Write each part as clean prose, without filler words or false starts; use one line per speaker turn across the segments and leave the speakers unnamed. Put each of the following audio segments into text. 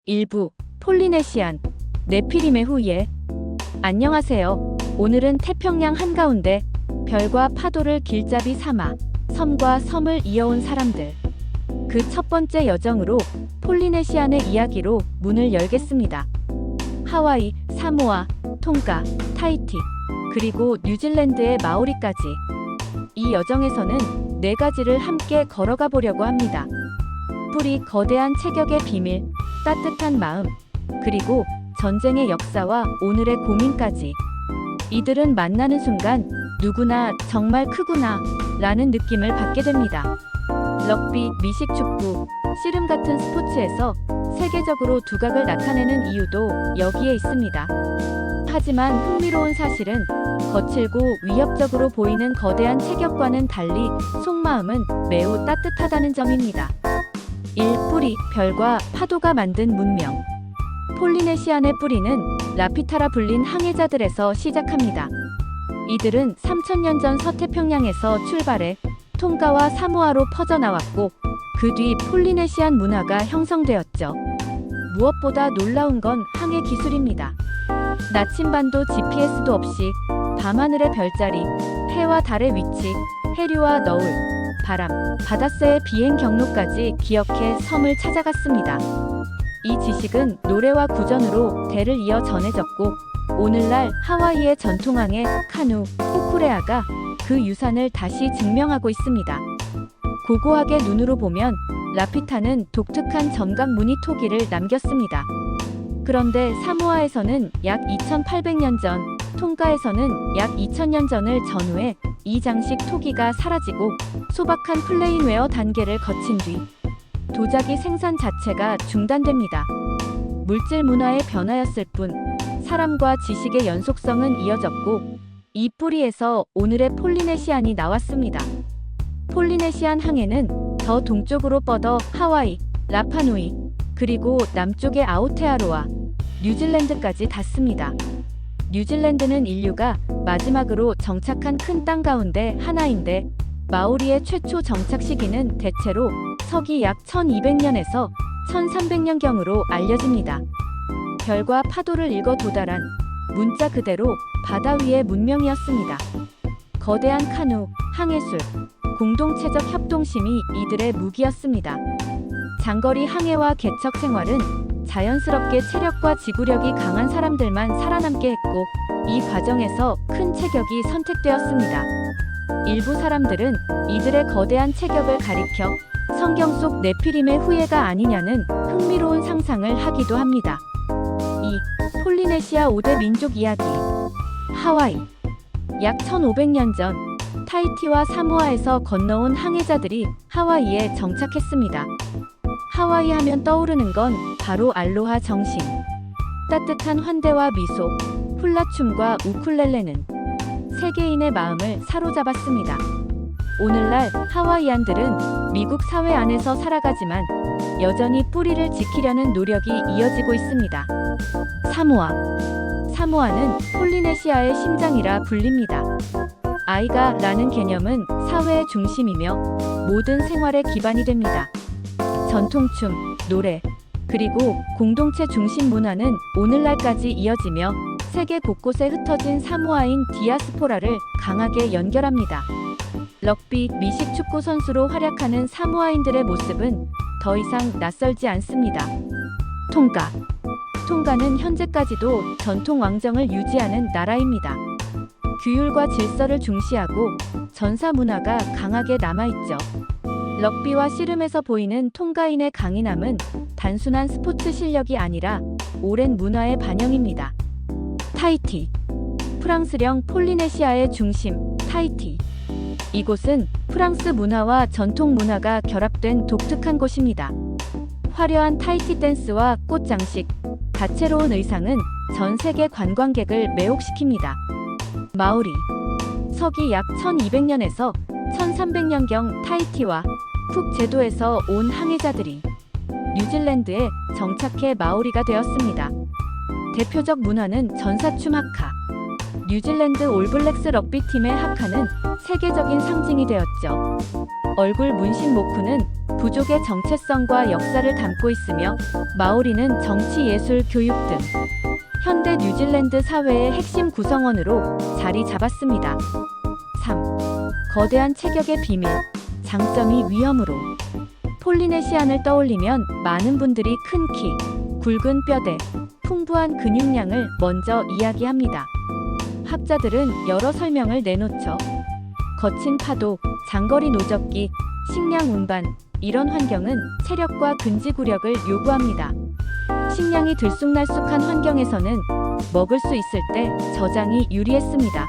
일부 폴리네시안 네피림의 후예. 안녕하세요. 오늘은 태평양 한가운데 별과 파도를 길잡이 삼아 섬과 섬을 이어온 사람들, 그 첫 번째 여정으로 폴리네시안의 이야기로 문을 열겠습니다. 하와이, 사모아, 톤가, 타히티, 그리고 뉴질랜드의 마오리까지. 이 여정에서는 4가지를 함께 걸어가 보려고 합니다. 뿌리 거대한 체격의 비밀, 따뜻한 마음, 그리고 전쟁의 역사와 오늘의 고민까지. 이들은 만나는 순간 누구나 정말 크구나 라는 느낌을 받게 됩니다. 럭비, 미식축구, 씨름 같은 스포츠에서 세계적으로 두각을 나타내는 이유도 여기에 있습니다. 하지만 흥미로운 사실은 거칠고 위협적으로 보이는 거대한 체격과는 달리 속마음은 매우 따뜻하다는 점입니다. 1. 뿌리, 별과 파도가 만든 문명. 폴리네시안의 뿌리는 라피타라 불린 항해자들에서 시작합니다. 이들은 3000년 전 서태평양에서 출발해 톤가와 사모아로 퍼져나왔고, 그 뒤 폴리네시안 문화가 형성되었죠. 무엇보다 놀라운 건 항해 기술입니다. 나침반도 GPS도 없이 밤하늘의 별자리, 해와 달의 위치, 해류와 너울, 바람, 바닷새의 비행 경로까지 기억해 섬을 찾아갔습니다. 이 지식은 노래와 구전으로 대를 이어 전해졌고, 오늘날 하와이의 전통항해 카누, 호쿠레아가 그 유산을 다시 증명하고 있습니다. 고고하게 눈으로 보면 라피타는 독특한 점각 무늬 토기를 남겼습니다. 그런데 사모아에서는 약 2800년 전, 톤가에서는 약 2000년 전을 전후해 이 장식 토기가 사라지고 소박한 플레인웨어 단계를 거친 뒤 도자기 생산 자체가 중단됩니다. 물질 문화의 변화였을 뿐 사람과 지식의 연속성은 이어졌고, 이 뿌리에서 오늘의 폴리네시안이 나왔습니다. 폴리네시안 항해는 더 동쪽으로 뻗어 하와이, 라파누이, 그리고 남쪽의 아오테아로아, 뉴질랜드까지 닿습니다. 뉴질랜드는 인류가 마지막으로 정착한 큰 땅 가운데 하나인데, 마오리의 최초 정착 시기는 대체로 서기 약 1200년에서 1300년경으로 알려집니다. 별과 파도를 읽어 도달한 문자 그대로 바다 위의 문명이었습니다. 거대한 카누, 항해술, 공동체적 협동심이 이들의 무기였습니다. 장거리 항해와 개척 생활은 자연스럽게 체력과 지구력이 강한 사람들만 살아남게 했고, 이 과정에서 큰 체격이 선택되었습니다. 일부 사람들은 이들의 거대한 체격을 가리켜 성경 속 네피림의 후예가 아니냐는 흥미로운 상상을 하기도 합니다. 2. 폴리네시아 5대 민족 이야기. 하와이. 약 1500년 전 타히티와 사모아에서 건너온 항해자들이 하와이에 정착했습니다. 하와이 하면 떠오르는 건 바로 알로하 정신. 따뜻한 환대와 미소, 훌라춤과 우쿨렐레는 세계인의 마음을 사로잡았습니다. 오늘날 하와이안들은 미국 사회 안에서 살아가지만 여전히 뿌리를 지키려는 노력이 이어지고 있습니다. 사모아. 사모아는 폴리네시아의 심장이라 불립니다. 아이가 라는 개념은 사회의 중심이며 모든 생활의 기반이 됩니다. 전통춤, 노래, 그리고 공동체 중심 문화는 오늘날까지 이어지며 세계 곳곳에 흩어진 사모아인 디아스포라를 강하게 연결합니다. 럭비, 미식축구 선수로 활약하는 사모아인들의 모습은 더 이상 낯설지 않습니다. 톤가. 톤가는 현재까지도 전통 왕정을 유지하는 나라입니다. 규율과 질서를 중시하고 전사 문화가 강하게 남아있죠. 럭비와 씨름에서 보이는 톤가인의 강인함은 단순한 스포츠 실력이 아니라 오랜 문화의 반영입니다. 타히티. 프랑스령 폴리네시아의 중심, 타히티. 이곳은 프랑스 문화와 전통 문화가 결합된 독특한 곳입니다. 화려한 타히티 댄스와 꽃 장식, 다채로운 의상은 전 세계 관광객을 매혹시킵니다. 마오리. 서기 약 1200년에서 1300년경 타히티와 쿡 제도에서 온 항해자들이 뉴질랜드에 정착해 마오리가 되었습니다. 대표적 문화는 전사춤 하카. 뉴질랜드 올블랙스 럭비팀의 하카는 세계적인 상징이 되었죠. 얼굴 문신 모쿠는 부족의 정체성과 역사를 담고 있으며 마오리는 정치, 예술, 교육 등 현대 뉴질랜드 사회의 핵심 구성원으로 자리 잡았습니다. 3. 거대한 체격의 비밀. 장점이 위험으로. 폴리네시안을 떠올리면 많은 분들이 큰 키, 굵은 뼈대, 풍부한 근육량을 먼저 이야기합니다. 학자들은 여러 설명을 내놓죠. 거친 파도, 장거리 노적기, 식량 운반, 이런 환경은 체력과 근지구력을 요구합니다. 식량이 들쑥날쑥한 환경에서는 먹을 수 있을 때 저장이 유리했습니다.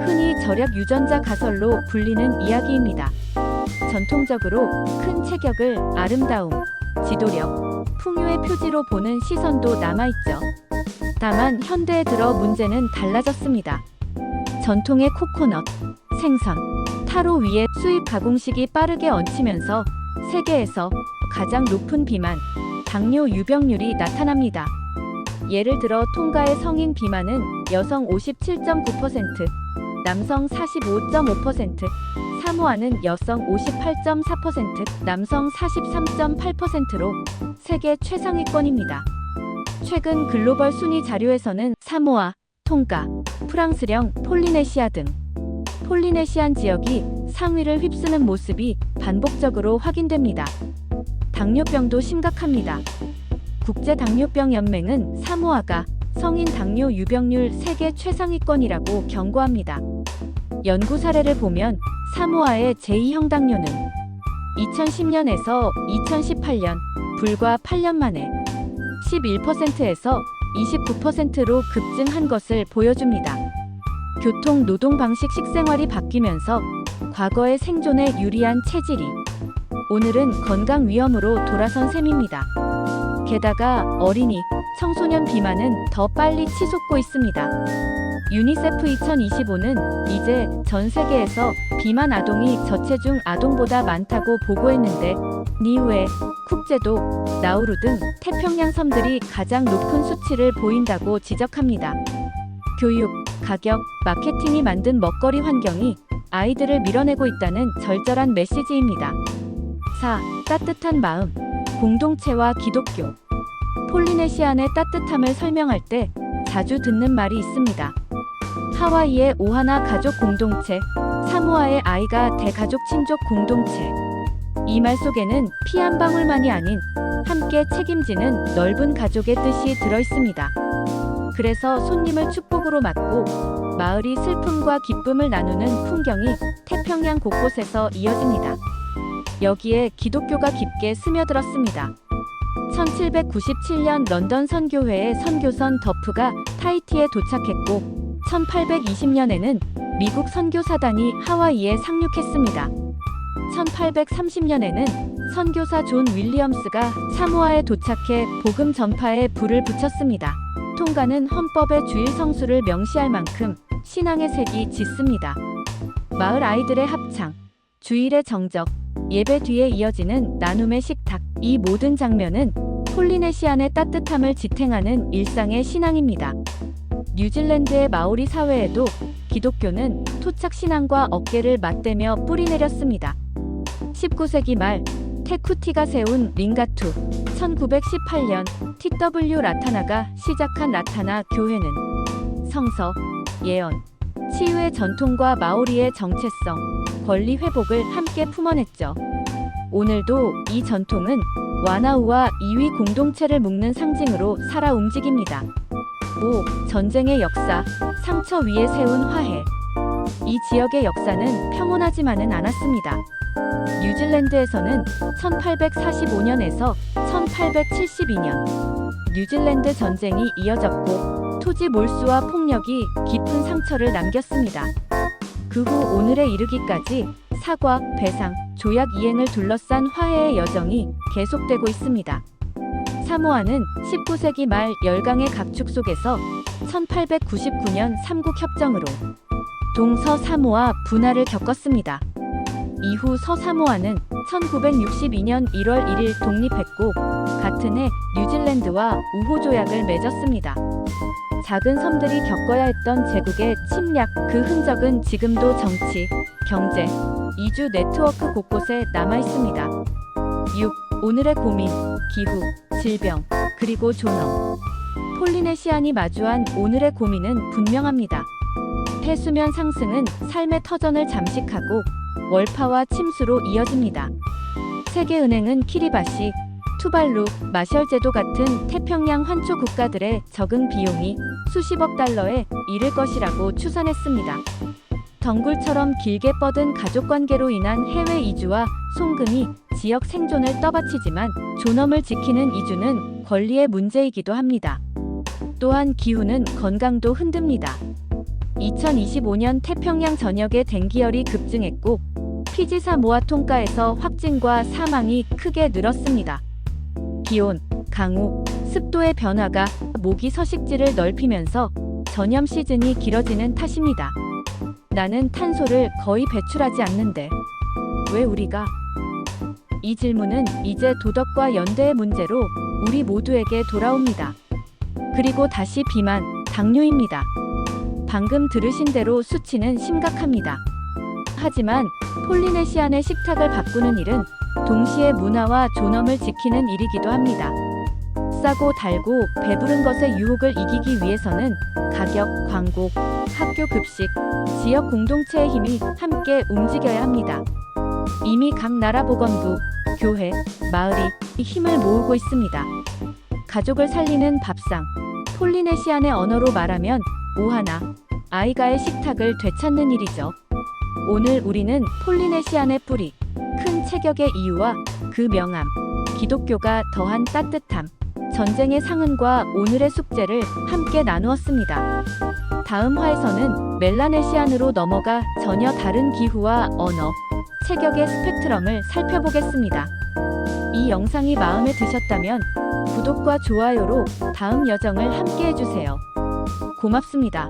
흔히 절약 유전자 가설로 불리는 이야기입니다. 전통적으로 큰 체격을 아름다움, 지도력, 풍요의 표지로 보는 시선도 남아있죠. 다만 현대에 들어 문제는 달라졌습니다. 전통의 코코넛, 생선, 타로 위에 수입 가공식이 빠르게 얹히면서 세계에서 가장 높은 비만, 당뇨 유병률이 나타납니다. 예를 들어 통가의 성인 비만은 여성 57.9%, 남성 45.5%, 사모아는 여성 58.4%, 남성 43.8%로 세계 최상위권입니다. 최근 글로벌 순위 자료에서는 사모아, 통가, 프랑스령, 폴리네시아 등 폴리네시안 지역이 상위를 휩쓰는 모습이 반복적으로 확인됩니다. 당뇨병도 심각합니다. 국제당뇨병연맹은 사모아가 성인 당뇨 유병률 세계 최상위권이라고 경고합니다. 연구 사례를 보면 사모아의 제2형 당뇨는 2010년에서 2018년, 불과 8년 만에 11%에서 29%로 급증한 것을 보여줍니다. 교통, 노동 방식, 식생활이 바뀌면서 과거의 생존에 유리한 체질이 오늘은 건강 위험으로 돌아선 셈입니다. 게다가 어린이, 청소년 비만은 더 빨리 치솟고 있습니다. 유니세프 2025는 이제 전 세계에서 비만 아동이 저체중 아동보다 많다고 보고했는데 니우에, 쿡제도, 나우루 등 태평양 섬들이 가장 높은 수치를 보인다고 지적합니다. 교육, 가격, 마케팅이 만든 먹거리 환경이 아이들을 밀어내고 있다는 절절한 메시지입니다. 4. 따뜻한 마음, 공동체와 기독교. 폴리네시안의 따뜻함을 설명할 때 자주 듣는 말이 있습니다. 하와이의 오하나 가족 공동체, 사모아의 아이가 대가족 친족 공동체. 이 말 속에는 피 한 방울만이 아닌 함께 책임지는 넓은 가족의 뜻이 들어있습니다. 그래서 손님을 축복으로 맞고 마을이 슬픔과 기쁨을 나누는 풍경이 태평양 곳곳에서 이어집니다. 여기에 기독교가 깊게 스며들었습니다. 1797년 런던 선교회의 선교선 더프가 타히티에 도착했고 1820년에는 미국 선교사단이 하와이에 상륙했습니다. 1830년에는 선교사 존 윌리엄스가 사모아에 도착해 복음 전파에 불을 붙였습니다. 통가는 헌법의 주일 성수를 명시할 만큼 신앙의 색이 짙습니다. 마을 아이들의 합창, 주일의 정적, 예배 뒤에 이어지는 나눔의 식탁, 이 모든 장면은 폴리네시안의 따뜻함을 지탱하는 일상의 신앙입니다. 뉴질랜드의 마오리 사회에도 기독교는 토착 신앙과 어깨를 맞대며 뿌리내렸습니다. 19세기 말 테쿠티가 세운 링가투, 1918년 TW 라타나가 시작한 라타나 교회는 성서, 예언, 치유의 전통과 마오리의 정체성, 권리 회복을 함께 품어냈죠. 오늘도 이 전통은 와나우와 이위 공동체를 묶는 상징으로 살아 움직입니다. 5. 전쟁의 역사, 상처 위에 세운 화해. 이 지역의 역사는 평온하지만은 않았습니다. 뉴질랜드에서는 1845년에서 1872년 뉴질랜드 전쟁이 이어졌고 토지 몰수와 폭력이 깊은 상처를 남겼습니다. 그 후 오늘에 이르기까지 사과, 배상, 조약 이행을 둘러싼 화해의 여정이 계속되고 있습니다. 사모아는 19세기 말 열강의 각축 속에서 1899년 삼국협정으로 동서사모아 분할을 겪었습니다. 이후 서사모아는 1962년 1월 1일 독립했고 같은 해 뉴질랜드와 우호조약을 맺었습니다. 작은 섬들이 겪어야 했던 제국의 침략, 그 흔적은 지금도 정치, 경제, 이주 네트워크 곳곳에 남아 있습니다. 6. 오늘의 고민, 기후, 질병, 그리고 존엄. 폴리네시안이 마주한 오늘의 고민은 분명합니다. 해수면 상승은 삶의 터전을 잠식하고 월파와 침수로 이어집니다. 세계은행은 키리바시, 투발루, 마셜제도 같은 태평양 환초 국가들의 적응 비용이 수십억 달러에 이를 것이라고 추산했습니다. 덩굴처럼 길게 뻗은 가족관계로 인한 해외 이주와 송금이 지역 생존을 떠받치지만 존엄을 지키는 이주는 권리의 문제이기도 합니다. 또한 기후는 건강도 흔듭니다. 2025년 태평양 전역의 댕기열이 급증했고 피지 사모아 통가에서 확진과 사망이 크게 늘었습니다. 기온, 강우, 습도의 변화가 모기 서식지를 넓히면서 전염 시즌이 길어지는 탓입니다. 나는 탄소를 거의 배출하지 않는데 왜 우리가? 이 질문은 이제 도덕과 연대의 문제로 우리 모두에게 돌아옵니다. 그리고 다시 비만, 당뇨입니다. 방금 들으신 대로 수치는 심각합니다. 하지만 폴리네시안의 식탁을 바꾸는 일은 동시에 문화와 존엄을 지키는 일이기도 합니다. 싸고 달고 배부른 것의 유혹을 이기기 위해서는 가격, 광고, 학교 급식, 지역 공동체의 힘이 함께 움직여야 합니다. 이미 각 나라 보건부, 교회, 마을이 힘을 모으고 있습니다. 가족을 살리는 밥상, 폴리네시안의 언어로 말하면 오하나, 아이가의 식탁을 되찾는 일이죠. 오늘 우리는 폴리네시안의 뿌리, 큰 체격의 이유와 그 명암, 기독교가 더한 따뜻함, 전쟁의 상흔과 오늘의 숙제를 함께 나누었습니다. 다음 화에서는 멜라네시안으로 넘어가 전혀 다른 기후와 언어, 체격의 스펙트럼을 살펴보겠습니다. 이 영상이 마음에 드셨다면 구독과 좋아요로 다음 여정을 함께 해주세요. 고맙습니다.